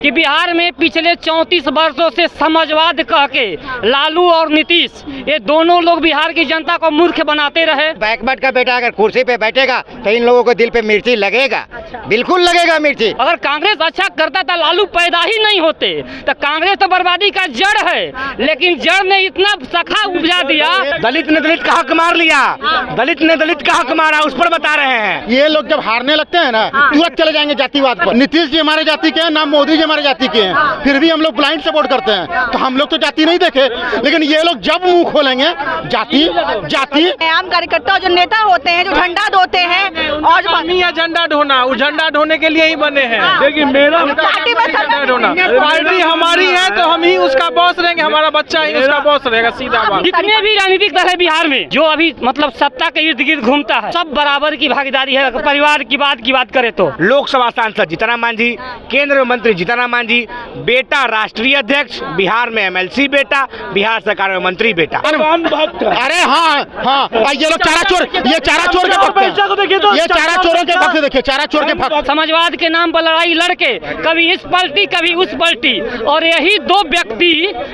कि बिहार में पिछले 34 वर्षों से समाजवाद कह के लालू और नीतीश ये दोनों लोग बिहार की जनता को मूर्ख बनाते रहे। बैकवर्ड का बेटा अगर कुर्सी पे बैठेगा तो इन लोगों को दिल पे मिर्ची लगेगा, बिल्कुल लगेगा मिर्ची। अगर कांग्रेस अच्छा करता था लालू पैदा ही नहीं होते। तो कांग्रेस तो बर्बादी का जड़ है, लेकिन जड़ ने इतना शाखा उपजा दिया। दलित ने दलित का हक मार लिया, दलित ने दलित का हक मारा, उस पर बता रहे हैं। ये लोग जब हारने लगते हैं ना तुरंत चले जाएंगे जातिवाद पर। नीतीश जी हमारे जाति के हैं, ना मोदी जी हमारे जाति के हैं, फिर भी हम लोग ब्लाइंड सपोर्ट करते हैं। तो हम लोग तो जाति नहीं देखे, लेकिन ये लोग जब मुंह खोलेंगे जाति जाति। आम कार्यकर्ता जो नेता होते हैं, जो झंडा ढोते हैं और झंडा ढोना, वो झंडा ढोने के लिए ही बने हैं। देखिए मेरा झंडा ढोना, पार्टी हमारी है तो हम ही उसका बॉस रहेंगे, हमारा बच्चा ही उसका बॉस रहेगा, सीधा बात। जितने भी राजनीतिक दल है बिहार में जो अभी मतलब सत्ता के इर्द गिर्द घूमता है, सब बराबर की भागीदारी है। परिवार की बात करे तो लोकसभा सांसद जीतन राम मांझी, केंद्रीय मंत्री जीतन राम मांझी, बेटा राष्ट्रीय अध्यक्ष, बिहार में MLC बेटा, बिहार सरकार में मंत्री बेटा। अरे हाँ, ये लोग चारा चोर, ये चारा चोर के भक्त हैं। ये चारा चोरों के भक्त देखिए, चारा चोर के भक्त। समाजवाद के नाम पर लड़ाई लड़के कभी इस पलटी कभी उस पलटी, और यही दो व्यक्ति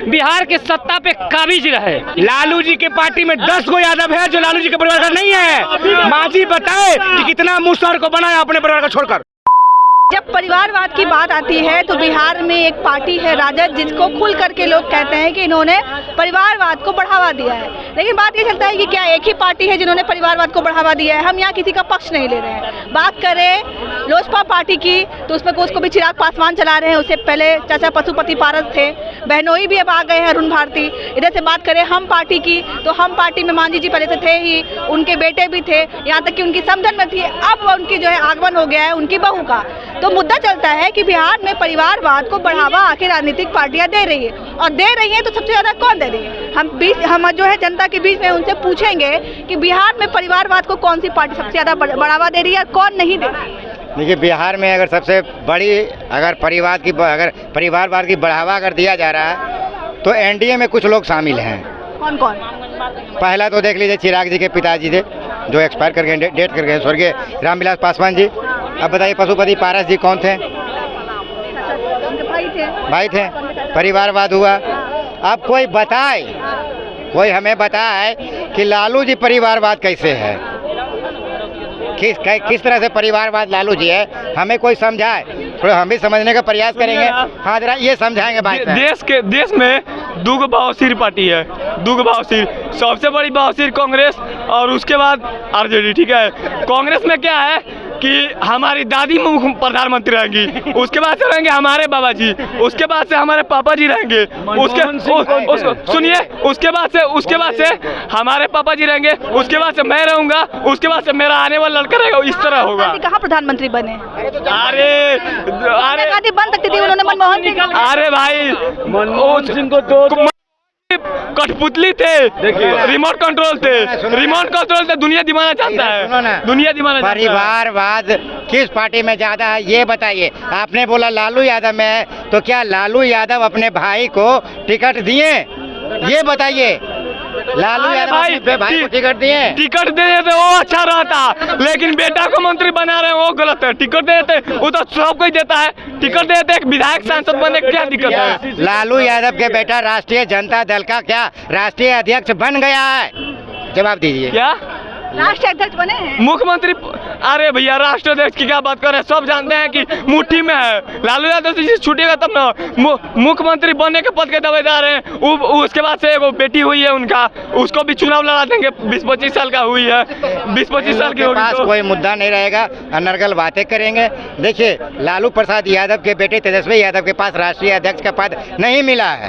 बिहार के सत्ता पे काबिज रहे। लालू जी के पार्टी में 10 गो यादव है जो लालू जी के परिवार का नहीं है। मांझी बताए कि कितना मुसहर को बनाया अपने परिवार को छोड़कर। जब परिवारवाद की बात आती है तो बिहार में एक पार्टी है राजद, जिसको खुल करके लोग कहते हैं कि इन्होंने परिवारवाद को बढ़ावा दिया है। लेकिन बात ये चलता है कि क्या एक ही पार्टी है जिन्होंने परिवारवाद को बढ़ावा दिया है? हम यहाँ किसी का पक्ष नहीं ले रहे हैं। बात करें लोजपा पार्टी की तो उसमें उसको भी चिराग पासवान चला रहे हैं, उससे पहले चाचा पशुपति पारस थे, बहनोई भी अब आ गए हैं अरुण भारती। इधर से बात करें हम पार्टी की तो हम पार्टी में मांझी जी पहले से थे ही, उनके बेटे भी थे, यहाँ तक कि उनकी समधन में थी। अब उनकी जो है आगमन हो गया है उनकी बहू का। तो मुद्दा चलता है कि बिहार में परिवारवाद को बढ़ावा आखिर राजनीतिक पार्टियां दे रही है, और दे रही हैं तो सबसे ज्यादा कौन दे रही है? हम जो है जनता के बीच में उनसे पूछेंगे कि बिहार में परिवारवाद को कौन सी पार्टी सबसे ज्यादा बढ़ावा दे रही है और कौन नहीं दे रही है। देखिए बिहार में अगर सबसे बड़ी अगर परिवारवाद की बढ़ावा अगर दिया जा रहा है तो NDA में कुछ लोग शामिल हैं। कौन कौन? पहला तो देख लीजिए चिराग जी के पिताजी थे जो एक्सपायर कर गए, डेथ कर गए, स्वर्गीय रामविलास पासवान जी। अब बताइए पशुपति पारस जी कौन थे? भाई थे। परिवारवाद हुआ। अब कोई बताए, कोई हमें बताए कि लालू जी परिवारवाद कैसे है, किस तरह से परिवारवाद लालू जी है, हमें कोई समझाए। थोड़ा हम भी समझने का प्रयास करेंगे। हाँ जरा ये समझाएंगे भाई। देश में दूगो बहासिर पार्टी है, दूगो बहासिर। सबसे बड़ी बहासिर कांग्रेस और उसके बाद RJD। ठीक है, कांग्रेस में क्या है कि हमारी दादी मुख्य प्रधानमंत्री रहेंगी, उसके बाद से रहेंगे हमारे बाबा जी, उसके बाद से हमारे पापा जी रहेंगे, सुनिए, उसके बाद से हमारे पापा जी रहेंगे, उसके बाद से मैं रहूंगा, उसके बाद से मेरा आने वाला लड़का रहेगा। इस तरह होगा। कहाँ प्रधानमंत्री बने? अरे गांधी बन सकती थी, उन्होंने मनमोहन सिंह। अरे भाई मनमोहन सिंह को तो कठपुतली थे, रिमोट कंट्रोल थे, दुनिया दीवाना चाहता है, दुनिया दीवाना। परिवारवाद किस पार्टी में ज्यादा है ये बताइए। आपने बोला लालू यादव में है, तो क्या लालू यादव अपने भाई को टिकट दिए? ये बताइए। लालू यादव अपने भाई को टिकट दिए? टिकट दे देते वो अच्छा रहता, लेकिन बेटा को मंत्री बना रहे हैं वो गलत है। टिकट दे देते वो तो सब कोई देता है, टिकट दे देते एक विधायक सांसद बनने की क्या दिक्कत है? लालू यादव के बेटा राष्ट्रीय जनता दल का क्या राष्ट्रीय अध्यक्ष बन गया है? जवाब दीजिए। क्या राष्ट्रीय अध्यक्ष बने हैं? मुख्यमंत्री? अरे भैया राष्ट्रीय अध्यक्ष की क्या बात कर रहे हैं, सब जानते हैं कि मुट्ठी में है। लालू यादव से छूटेगा तब ना मुख्यमंत्री बनने के पद के दावेदार हैं। उसके बाद से वो बेटी हुई है उनका, उसको भी चुनाव लड़ा देंगे। 20-25 साल का हुई है, 20-25 साल की होगी पास कोई मुद्दा नहीं रहेगा, अनर्गल बातें करेंगे। देखिए लालू प्रसाद यादव के बेटे तेजस्वी यादव के पास राष्ट्रीय अध्यक्ष का पद नहीं मिला है,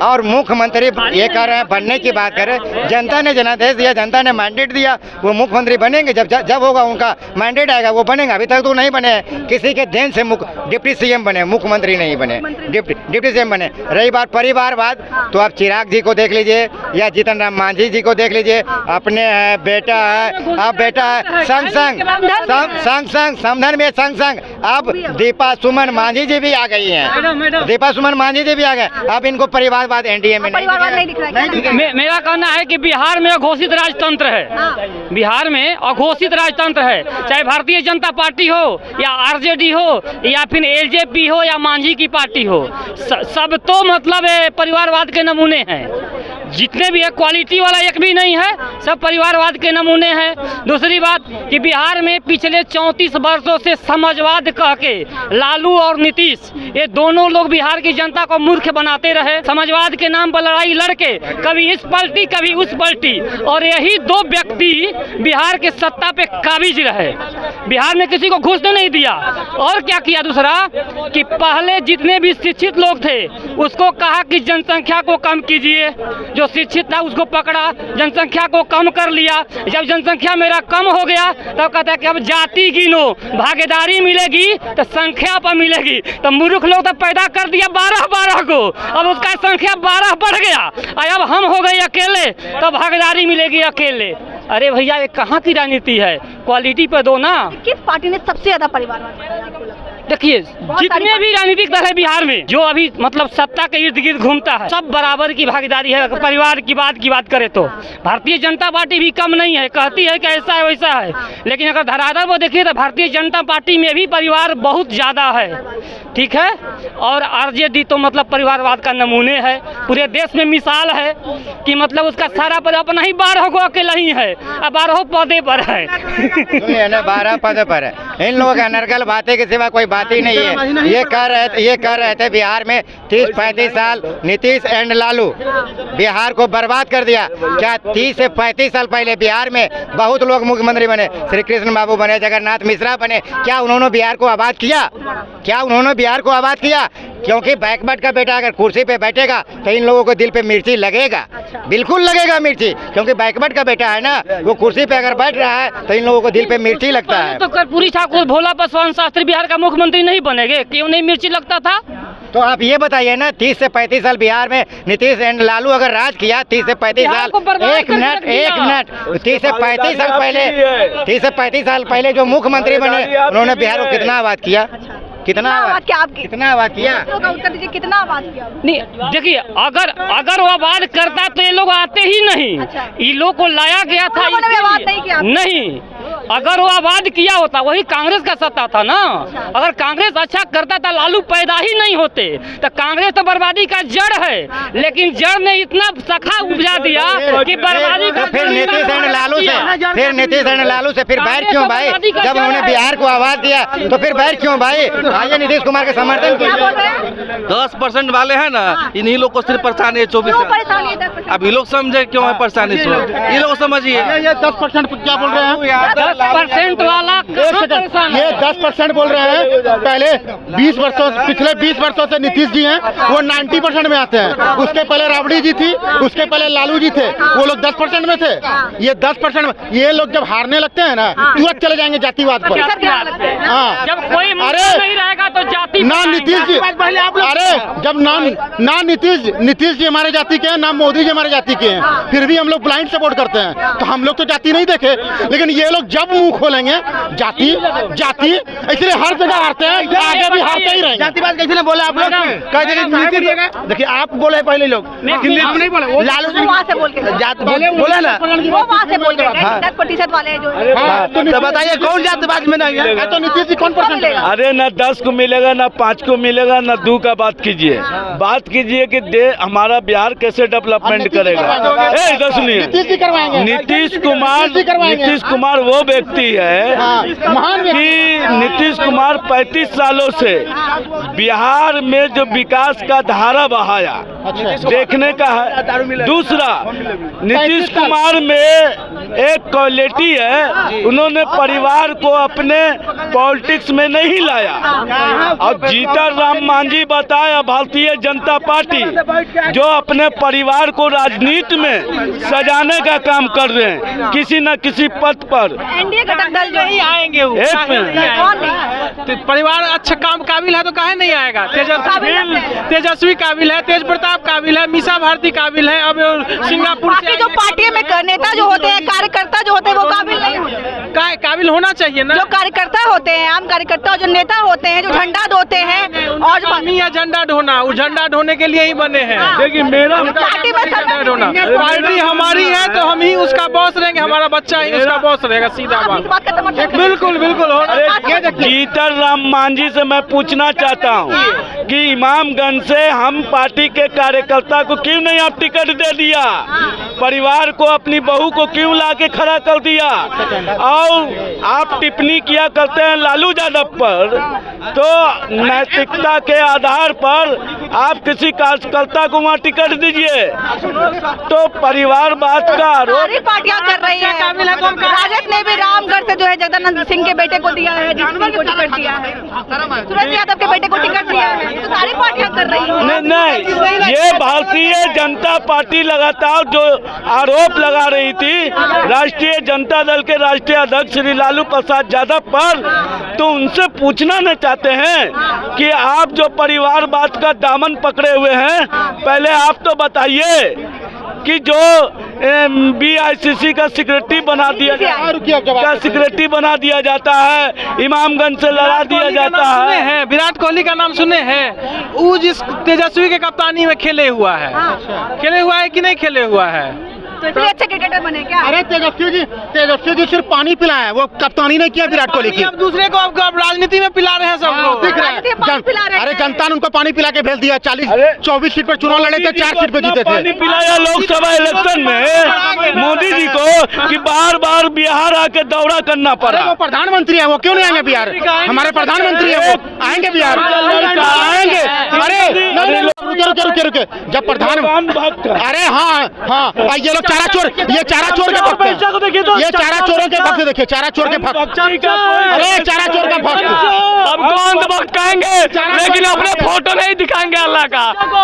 और मुख्यमंत्री ये कह रहे हैं बनने की बात कर रहे हैं। जनता ने जनादेश दिया, जनता ने मैंडेट दिया, वो मुख्यमंत्री बनेंगे। जब होगा उनका मैंडेट आएगा वो बनेगा। अभी तक तो नहीं बने, किसी के देन से डिप्टी CM बने, मुख्यमंत्री नहीं बने, डिप्टी CM बने। रही बात परिवारवाद तो आप चिराग जी को देख लीजिए या जीतन राम मांझी जी को देख लीजिए, अपने बेटा है, अब बेटा है, संग समधन में संग अब दीपा सुमन मांझी जी भी आ गई हैं, दीपा सुमन मांझी जी भी आ गए। अब इनको परिवारवाद एनडीए में परिवारवाद नहीं दिख रहा है। मेरा कहना है कि बिहार में अघोषित राजतंत्र है, बिहार में अघोषित राजतंत्र है, चाहे भारतीय जनता पार्टी हो या आरजेडी हो या फिर एलजेपी हो या मांझी की पार्टी हो, सब तो मतलब परिवारवाद के नमूने हैं। जितने भी है क्वालिटी वाला एक भी नहीं है, सब परिवारवाद के नमूने हैं। दूसरी बात कि बिहार में पिछले 34 वर्षों से समाजवाद कह के लालू और नीतीश, ये दोनों लोग बिहार की जनता को मूर्ख बनाते रहे। समाजवाद के नाम पर लड़ाई लड़के कभी इस पलटी कभी उस पलटी, और यही दो व्यक्ति बिहार के सत्ता पे काबिज रहे। बिहार में किसी को घुसने नहीं दिया। और क्या किया दूसरा कि पहले जितने भी शिक्षित लोग थे उसको कहा कि जनसंख्या को कम कीजिए, जो शिक्षित था उसको पकड़ा, जनसंख्या को कम कर लिया। जब जनसंख्या मेरा कम हो गया तब कहता है कि अब जाति गिनो, भागीदारी मिलेगी तो संख्या पर मिलेगी। तो मूर्ख लोग तो पैदा कर दिया 12 को, अब उसका संख्या 12 बढ़ गया, अब हम हो गए अकेले तो भागीदारी मिलेगी अकेले। अरे भैया ये कहाँ की राजनीति है? क्वालिटी पे दो ना। किस पार्टी ने सबसे ज्यादा परिवारवाद? देखिए जितने भी राजनीतिक दल है बिहार में जो अभी मतलब सत्ता के इर्द गिर्द घूमता है, सब बराबर की भागीदारी है। परिवार की बात करें तो भारतीय जनता पार्टी भी कम नहीं है, कहती है कि ऐसा है वैसा है, लेकिन अगर धरातल वो देखिए तो भारतीय जनता पार्टी में भी परिवार बहुत ज़्यादा है, ठीक है। और आरजेडी तो मतलब परिवारवाद का नमूने है, पूरे देश में मिसाल है कि मतलब उसका सारा पद अपना ही 12 को अकेला ही है, अब 12 पदे पर है। 12 पद पर है। इन लोगों का नरगल बातें के सिवा कोई बात ही नहीं है। ये कह रहे थे बिहार में 30-35 साल नीतीश एंड लालू बिहार को बर्बाद कर दिया। क्या 30 से 35 साल पहले बिहार में बहुत लोग मुख्यमंत्री बने, श्री कृष्ण बाबू बने, जगन्नाथ मिश्रा बने, क्या उन्होंने बिहार को आबाद किया? क्या उन्होंने बिहार को आबाद किया? क्योंकि बैकवर्ड का बेटा अगर कुर्सी पे बैठेगा तो इन लोगों को दिल पे मिर्ची लगेगा, बिल्कुल लगेगा मिर्ची, क्योंकि बैकवर्ड का बेटा है ना, वो कुर्सी पे अगर बैठ रहा है तो इन लोगों को दिल पे मिर्ची लगता है। तो कर्पूरी ठाकुर भोला पासवान शास्त्री बिहार का मुख्यमंत्री नहीं बनेंगे? क्यों नहीं मिर्ची लगता था? तो आप ये बताइए ना, 30 से 35 साल बिहार में नीतीश एंड लालू अगर राज किया, 30 से 35 साल, एक मिनट 30 से 35 साल पहले, 30 से 35 साल पहले जो मुख्यमंत्री बने उन्होंने बिहार को कितना आबाद किया? कितना आबाद किया? उत्तर दीजिए, कितना आबाद किया? नहीं देखिए, अगर वो आबाद करता तो ये लोग आते ही नहीं। ये लोग को लाया गया था आबाद नहीं किया? नहीं, अगर वो आबाद किया होता, वही कांग्रेस का सत्ता था ना। अगर कांग्रेस अच्छा करता था लालू पैदा ही नहीं होते। तो कांग्रेस तो बर्बादी का जड़ है, लेकिन जड़ ने इतना शाखा उपजा दिया कि बर्बादी का। फिर नीतीश एंड लालू से फिर बैर क्यों भाई? जब उन्होंने बिहार को आबाद दिया तो फिर बैर क्यों भाई? आइए नीतीश कुमार के समर्थन कीजिए। 10% वाले हैं ना, इन्हीं लोग को सिर्फ परेशानी है। 24 अब ये लोग समझे क्यों है परेशानी? ये लोग समझिए, ये 10% क्या बोल रहे हैं? 10% वाला ये 10% बोल रहे हैं। पहले 20 वर्षों, पिछले 20 वर्षों से नीतीश जी हैं, वो 90% में आते हैं। उसके पहले राबड़ी जी थी, उसके पहले लालू जी थे, वो लोग 10% में थे। ये 10% में, ये लोग जब हारने लगते हैं ना तुरंत चले जाएंगे जातिवाद पर। हाँ, जब कोई नहीं रहेगा तो जाति ना नीतीश जी, अरे जब ना नीतीश जी हमारे जाति के हैं, ना मोदी जी हमारे जाति के हैं, फिर भी हम लोग ब्लाइंड सपोर्ट करते हैं। तो हम लोग तो जाति नहीं देखे, लेकिन ये लोग जब मुंह खोलेंगे जाति, इसलिए हर जगह हारते हैं, आगे भी हारते ही रहेंगे। जातिवाद कैसे ना बोला आप लोग? देखिए आप बोले पहले लोग, लालू जातिवाद बोला ना, 10% वाले जो। तो बताइए कौन जातिवाद में नहीं है? तो नीतीश जी कौन परसेंट? अरे ना 10 को मिलेगा, ना 5 को मिलेगा, ना 2 का बात कीजिए। बात कीजिए कि हमारा बिहार कैसे डेवलपमेंट करेगा। इधर सुनिए, नीतीश कुमार वो व्यक्ति है कि नीतीश कुमार 35 सालों से बिहार में जो विकास का धारा बहाया देखने का है। दूसरा, नीतीश कुमार में एक क्वालिटी है, उन्होंने परिवार को अपने पॉलिटिक्स में नहीं लाया। और जीतन राम मांझी बताया भारतीय जनता पार्टी जो अपने परिवार को राजनीति में सजाने का काम कर रहे हैं किसी न किसी पद पर। एनडीए घटक दल जो ही आएंगे, परिवार अच्छा काम काबिल है तो काहे नहीं आएगा? तेजस्वी काबिल है, तेज प्रताप प्रताप काबिल है, मीसा भारती काबिल है, अब सिंगापुर से बाकी जो पार्टी में नेता जो होते हैं, कार्यकर्ता जो होते हैं, वो काबिल नहीं होते। काबिल होना चाहिए ना। जो कार्यकर्ता होते हैं, आम कार्यकर्ता, जो नेता होते हैं, जो झंडा ढोते हैं, और जो नहीं है झंडा ढोना, वो झंडा ढोने के लिए ही बने हैं। देखिए मेरा पार्टी में झंडा ढोना, पार्टी हमारी है तो हम ही उसका बॉस रहेंगे, हमारा बच्चा ही उसका बॉस रहेगा, सीधा बात। बिल्कुल बिल्कुल। जीतन राम मांझी से मैं पूछना चाहता हूँ कि इमामगंज से हम पार्टी के कार्यकर्ता को क्यों नहीं आप टिकट दे दिया, परिवार को, अपनी बहू को क्यों लाके खड़ा कर दिया, और आप टिप्पणी किया करते हैं लालू यादव पर, तो नैतिकता के आधार पर आप किसी कार्यकर्ता को वहाँ टिकट दीजिए, तो परिवारवाद का आरोप पार्टियां कर रही है। राजद ने भी रामगढ़ से जो है जगदानंद सिंह के बेटे को दिया है, जिसको टिकट दिया है, सुरेश यादव के बेटे को टिकट दिया है, तो सारी पार्टियां कर रही है। नहीं, ये भारतीय जनता पार्टी लगातार जो आरोप लगा रही थी राष्ट्रीय जनता दल के राष्ट्रीय अध्यक्ष श्री लालू प्रसाद यादव पर, तो उनसे पूछना न चाहते हैं कि आप जो परिवारवाद का दामन पकड़े हुए हैं, पहले आप तो बताइए कि जो BICC का सेक्रेटरी बना दिया सेक्रेटरी बना दिया जाता है, इमामगंज से लड़ा दिया जाता है। विराट कोहली का नाम सुने हैं, वो जिस तेजस्वी के कप्तानी में खेले हुआ है कि नहीं खेले हुआ है, तो इसलिए अच्छे क्रिकेटर बने क्या? अरे तेजस्वी जी सिर्फ पानी पिलाए हैं, वो कप्तानी नहीं किया विराट कोहली की। अब दूसरे को अब राजनीति में पिला रहे हैं सब लोग। अरे जनता ने उनको पानी पिला के भेज दिया। 24 सीट पर चुनाव लड़े थे, 4 सीट पे जीते थे। पानी पिलाया लोकसभा इलेक्शन में मोदी जी को कि बार बार बिहार आके दौरा करना पड़ा। वो प्रधानमंत्री है, वो क्यों नहीं आएंगे बिहार? हमारे प्रधानमंत्री है, वो आएंगे बिहार, आएंगे। अरे रुके, जब प्रधान, अरे हाँ, ये लोग चारा चोर, ये चारा चोर के भक्त हैं, ये चारा चोरों के भक्त, देखिए चारा चोर के भक्त, अरे चारा चोर का भक्त। हम कौन भक्त कहेंगे, लेकिन अपने फोटो नहीं दिखाएंगे अल्लाह का,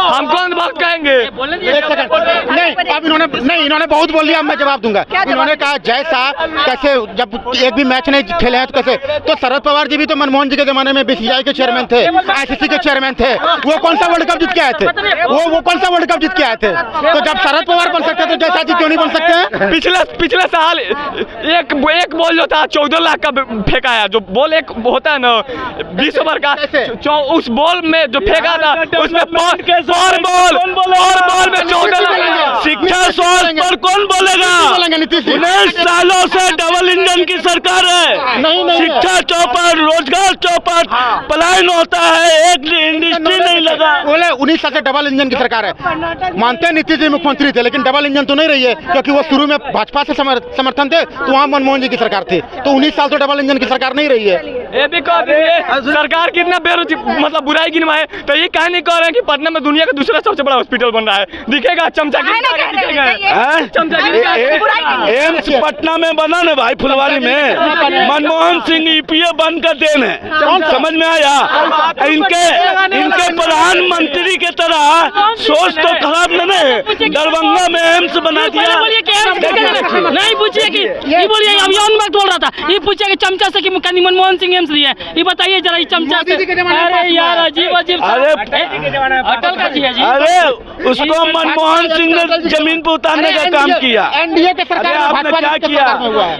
हम कौन भक्त कहेंगे? एक सेकंड, नहीं अब इन्होंने बहुत बोल दिया, अब मैं जवाब दूंगा। इन्होंने कहा जैसा कैसे जब एक भी मैच नहीं खेले हैं तो कैसे, तो शरद पवार जी भी तो मनमोहन जी के जमाने में BCCI के चेयरमैन थे, ICC के चेयरमैन थे, वो कौन सा वर्ल्ड कप जीत के आए थे? वो कौन सा वर्ल्ड कप जीत के आए थे? तो जब शरद पवार बन सकते तो जैसा जी क्यों नहीं बन सकते हैं? पिछले साल एक बॉल जो था 14 लाख का फेंका है, जो बॉल एक होता है ना 20 ओवर का, उस बॉल में जो फेंका था उसमें 4 बॉल में 14 लाख। शिक्षा स्वास्थ्य पर कौन बोलेगा? 19 सालों से डबल इंजन की सरकार है, शिक्षा चौपट, रोजगार चौपट, पलायन होता है, एक इंडस्ट्री नहीं लगा। बोले 19 साल से डबल इंजन की सरकार है, मानते हैं नीतीश जी मुख्यमंत्री थे, लेकिन डबल इंजन तो नहीं रही है, क्योंकि वो शुरू में भाजपा से समर्थन थे, तो वहाँ मनमोहन जी की सरकार थी, तो 19 साल तो डबल इंजन की सरकार नहीं रही है। ये भी सरकार कितना मतलब बुराई गिनवाए, तो ये कह नहीं कह रहे हैं कि पटना में दुनिया का दूसरा सबसे बड़ा हॉस्पिटल बन रहा है, दिखेगा चमचागिरी एम्स पटना में बना ना भाई, फुलवारी में, मनमोहन सिंह EPA बन कर देन है, समझ में आया? इनके प्रधानमंत्री के तरह सोच तो खराब नहीं है, दरभंगा में एम्स बना दिया। नहीं पूछिए कि ये बोलिए, अभियान में बोल रहा था, ये पूछिए कि चमचा से कि मुख्यमंत्री मनमोहन सिंह एम्स दिए, ये बताइए जरा, ये चमचा से। अरे यार अजीब अरे अटल का जी, अरे उसको मनमोहन सिंह ने जमीन पर उतारने का काम किया। NDA के सरकार आपने क्या किया?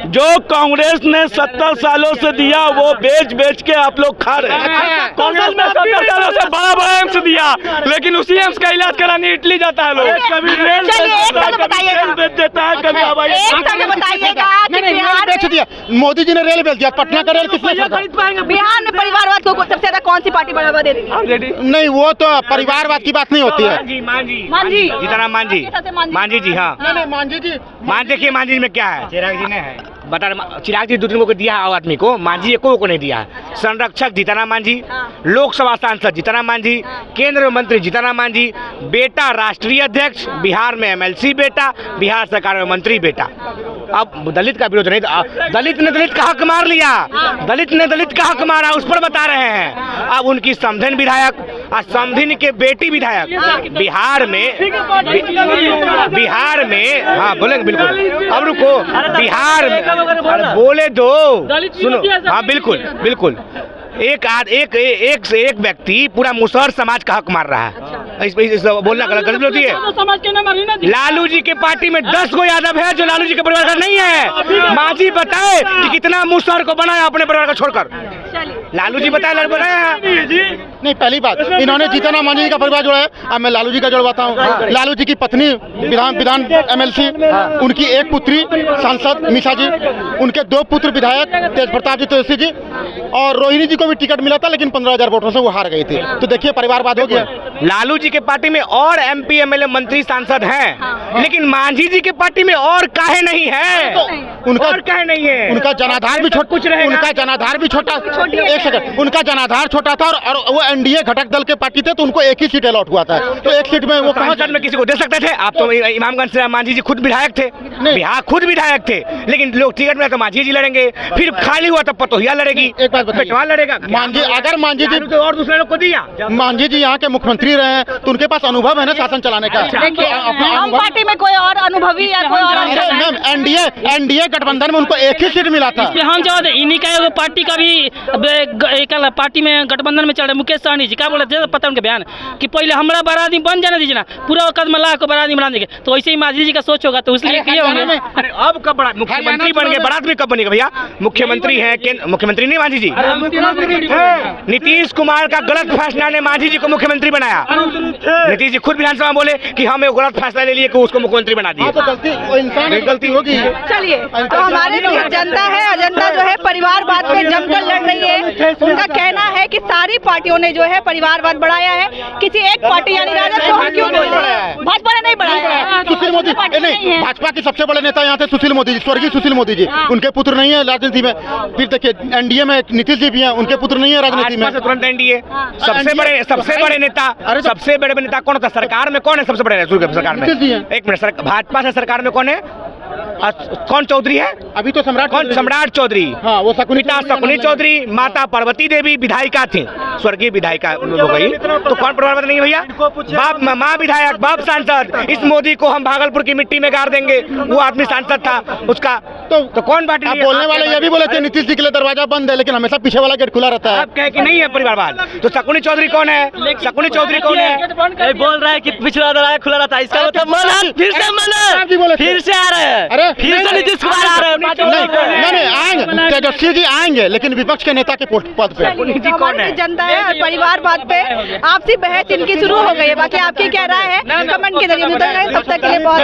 जो कांग्रेस ने 70 सालों से दिया वो बेच के आप लोग खा रहे हैं। कांग्रेस ने 70 सालों से बड़ा एम्स दिया, लेकिन उसी एम्स का इलाज कराने इटली जाता है लोग। कभी रेल बेच देता है, कभी हवाई बेच दिया, मोदी जी ने रेल बेच दिया, पटना का रेल किसने खरीदा? बिहार में परिवारवाद को सबसे ज्यादा कौन सी पार्टी बढ़ावा दे रही है? नहीं, वो तो परिवारवाद की बात नहीं होती है। मांझी जीतन मांझी जी, हाँ मांझी जी, देखिए मांझी जी में क्या है, चिराग जी ने है बता, चिराग जी 2-3 को दिया है आदमी को, मांझी एको को नहीं दिया है। संरक्षक जीतन मांझी, लोकसभा सांसद जीतन मांझी, केंद्रीय मंत्री जीतन मांझी, बेटा राष्ट्रीय अध्यक्ष, बिहार में MLC बेटा, बिहार सरकार में मंत्री बेटा। अब दलित का विरोध नहीं, दलित ने दलित का हक मार लिया, दलित ने दलित का हक मारा, उस पर बता रहे हैं। अब उनकी समधिन विधायक और समधिन के बेटी विधायक बिहार में, हाँ बोलेंगे बिल्कुल, अब रुको, बिहार में बोले दो, सुनो, हाँ बिल्कुल, एक व्यक्ति पूरा मुसहर समाज का हक मार रहा है, बोलना गलत होती है। लालू जी के पार्टी में 10 गो यादव है जो लालू जी के परिवार का नहीं है। मांझी बताए कि कितना मुसहर को बनाया अपने परिवार को छोड़कर। लालू जी बताया नहीं, पहली बात इन्होंने जीतना मांझी जी का परिवार जोड़ा है। अब मैं लालू जी का जोड़वाता हूँ। लालू जी की पत्नी विधान MLC, उनकी एक पुत्री सांसद मीसा जी, उनके 2 पुत्र विधायक तेज प्रताप जी तुलसी जी, और रोहिणी जी को भी टिकट मिला था लेकिन 15,000 वोटों से वो हार गई थी। तो देखिए परिवारवाद हो गया। लालू जी के पार्टी में और MP MLA मंत्री सांसद हैं, लेकिन मांझी जी के पार्टी में और काहे नहीं है? उनका और काहे नहीं है? उनका जनाधार भी छोटा, उनका जनाधार भी छोटा, एक सेकंड, उनका जनाधार छोटा था और वो NDA घटक दल के पार्टी थे तो उनको एक ही सीट अलॉट हुआ था। तो एक सीट में वो सांसद में किसी को दे सकते थे? आप तो इमामगंज से मांझी जी खुद विधायक थे, बिहार खुद विधायक थे, लेकिन लोग टिकट में तो मांझी जी लड़ेंगे, फिर खाली हुआ तो पतोहिया लड़ेगी, एक बात बताइए, लड़ेगा मांझी, अगर मांझी जी तो और दूसरे लोग को दिया। मांझी जी यहाँ के मुख्यमंत्री रहे हैं तो उनके पास अनुभव है ना शासन चलाने का। हम पार्टी में कोई और अनुभवी या कोई और मैम NDA गठबंधन में उनको एक ही सीट मिला था। हम जब इन्हीं का पार्टी का भी पार्टी में गठबंधन में चल रहे मुकेश सहनी जी क्या बोले थे, पता उनके बयान कि पहले हमारा बड़ा आदमी बन जाने दीजिए ना, पूरा कदम ला को बड़ा आदमी बना देंगे। तो वैसे ही मांझी जी का सोच होगा तो इसलिए किए होंगे। अरे अब कब बड़ा मुख्यमंत्री बन गए, बड़ा आदमी कब बनेगा भैया? मुख्यमंत्री है, मुख्यमंत्री नहीं मांझी जी। नीतीश कुमार का गलत फैसला ने मांझी जी को मुख्यमंत्री बनाया। नीतीश जी खुद विधानसभा में बोले कि हम एक गलत फैसला ले लिए कि उसको मुख्यमंत्री बना दिए। गलती होगी। चलिए, तो हमारे जनता है, एजेंडा जो है परिवारवाद पे जमकर लड़ रही है। उनका कहना है कि सारी पार्टियों ने जो है परिवारवाद बढ़ाया है, किसी एक पार्टी यानी राजद को हम क्यों बोल रहे हैं? भाजपा ने नहीं बढ़ाया है। सुशील मोदी नहीं, भाजपा के सबसे बड़े नेता यहाँ थे सुशील मोदी जी, स्वर्गीय सुशील मोदी जी। उनके पुत्र नहीं है राजनीति में। फिर देखिए NDA में नीतीश जी भी हैं, उनके पुत्र नहीं है राजनीति में। तुरंत NDA सबसे बड़े नेता कौन था सरकार में? कौन है सबसे बड़े सरकार में? एक मिनट, भाजपा से सरकार में कौन है? कौन चौधरी है अभी तो? सम्राट चौधरी। हाँ, वो पिता शकुनी चौधरी, माता पार्वती देवी विधायिका थी, स्वर्गीय विधायिका हो गई। तो कौन परिवार नहीं भैया? बाप माँ विधायक, बाप सांसद। इस मोदी को हम भागलपुर की मिट्टी में गाड़ देंगे, वो आदमी सांसद था उसका। तो कौन पार्टी? आप बोलने वाले ये भी बोले थे नीतीश जी के लिए दरवाजा बंद है, लेकिन हमेशा पीछे वाला गेट खुला रहता है। आप कहे कि नहीं है परिवारवाद। तो शकुनी चौधरी कौन है? शकुनी चौधरी कौन है? बोल रहा है कि पिछला दरवाजा खुला रहता है, इसका मतलब मनन फिर से आ रहे हैं। फिर से नीतीश कुमार आ रहे हैं। नहीं आएंगे, तेजस्वी जी आएंगे, लेकिन विपक्ष के नेता के पद पे। हमारी जनता है और परिवारवाद पे आपसी बहस इनकी शुरू हो गई है। बाकी आपकी क्या राय है कमेंट के जरिए? तब तक के लिए बहुत